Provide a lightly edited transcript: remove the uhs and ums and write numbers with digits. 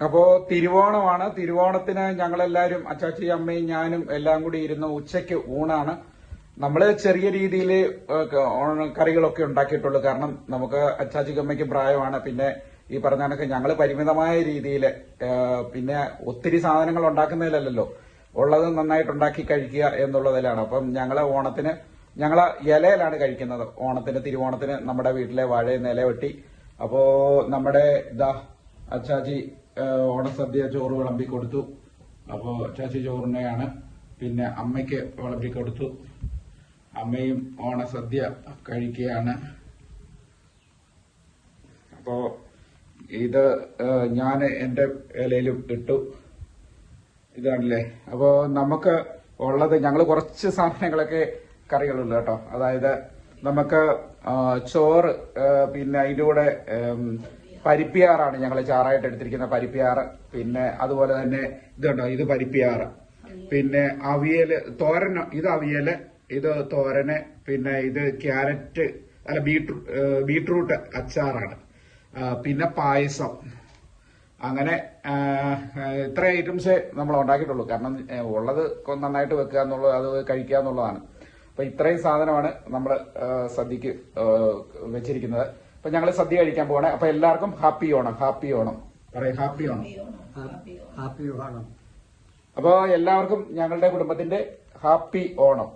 അപ്പോ തിരുവോണമാണ്. തിരുവോണത്തിന് ഞങ്ങളെല്ലാരും അച്ചാച്ചി അമ്മയും ഞാനും എല്ലാം കൂടി ഇരുന്ന് ഉച്ചയ്ക്ക് ഊണാണ്. നമ്മള് ചെറിയ രീതിയിൽ കറികളൊക്കെ ഉണ്ടാക്കിയിട്ടുള്ളൂ. കാരണം നമുക്ക് അച്ചാച്ചിക്ക് അമ്മയ്ക്ക് പ്രായമാണ്. പിന്നെ ഈ പറഞ്ഞ കണക്ക് ഞങ്ങള് പരിമിതമായ രീതിയിൽ പിന്നെ ഒത്തിരി സാധനങ്ങൾ ഉണ്ടാക്കുന്നതിലല്ലോ, ഉള്ളത് നന്നായിട്ട് ഉണ്ടാക്കി കഴിക്കുക എന്നുള്ളതിലാണ്. അപ്പം ഞങ്ങള് ഓണത്തിന് ഞങ്ങള് ഇലയിലാണ് കഴിക്കുന്നത്. ഓണത്തിന് തിരുവോണത്തിന് നമ്മുടെ വീട്ടിലെ വാഴയിൽ ഇല വെട്ടി. അപ്പോ നമ്മുടെ അച്ചാച്ചി ഓണസദ്യ ചോറ് വിളമ്പി കൊടുത്തു. അപ്പോ അച്ചാച്ചി ചോറിനെയാണ്. പിന്നെ അമ്മയ്ക്ക് വിളമ്പി കൊടുത്തു. അമ്മയും ഓണസദ്യ കഴിക്കുകയാണ്. അപ്പോ ഇത് ഞാൻ എന്റെ ഇലയിലും ഇട്ടു. ഇതാണല്ലേ. അപ്പോ നമുക്ക് ഉള്ളത് ഞങ്ങൾ കുറച്ച് സാധനങ്ങളൊക്കെ കറികളുള്ളൂ കേട്ടോ. അതായത് നമുക്ക് ചോറ്, പിന്നെ അതിന്റെ കൂടെ പരിപ്പിയാറാണ് ഞങ്ങൾ ചാറായിട്ട് എടുത്തിരിക്കുന്ന പരിപ്പിയാറ്. പിന്നെ അതുപോലെ തന്നെ ഇതുണ്ടോ, ഇത് പരിപ്പിയാറ്. പിന്നെ അവിയല്, തോരൻ, ഇത് അവിയല്, ഇത് തോരന്. പിന്നെ ഇത് ക്യാരറ്റ് അല്ല ബീട്രൂട്ട് അച്ചാറാണ്. പിന്നെ പായസം. അങ്ങനെ ഇത്ര ഐറ്റംസേ നമ്മൾ ഉണ്ടാക്കിയിട്ടുള്ളൂ. കാരണം ഉള്ളത് നന്നായിട്ട് വെക്കുക എന്നുള്ളത്, അത് കഴിക്കുക എന്നുള്ളതാണ്. അപ്പൊ ഇത്രയും സാധനമാണ് നമ്മൾ സദ്യക്ക് വെച്ചിരിക്കുന്നത്. അപ്പൊ ഞങ്ങൾ സദ്യ കഴിക്കാൻ പോവാണ്. അപ്പൊ എല്ലാവർക്കും ഹാപ്പി ഓണം. ഹാപ്പി ഓണം പറയും. ഹാപ്പി ഓണം. ഹാപ്പി ഓണം. അപ്പൊ എല്ലാവർക്കും ഞങ്ങളുടെ കുടുംബത്തിന്റെ ഹാപ്പി ഓണം.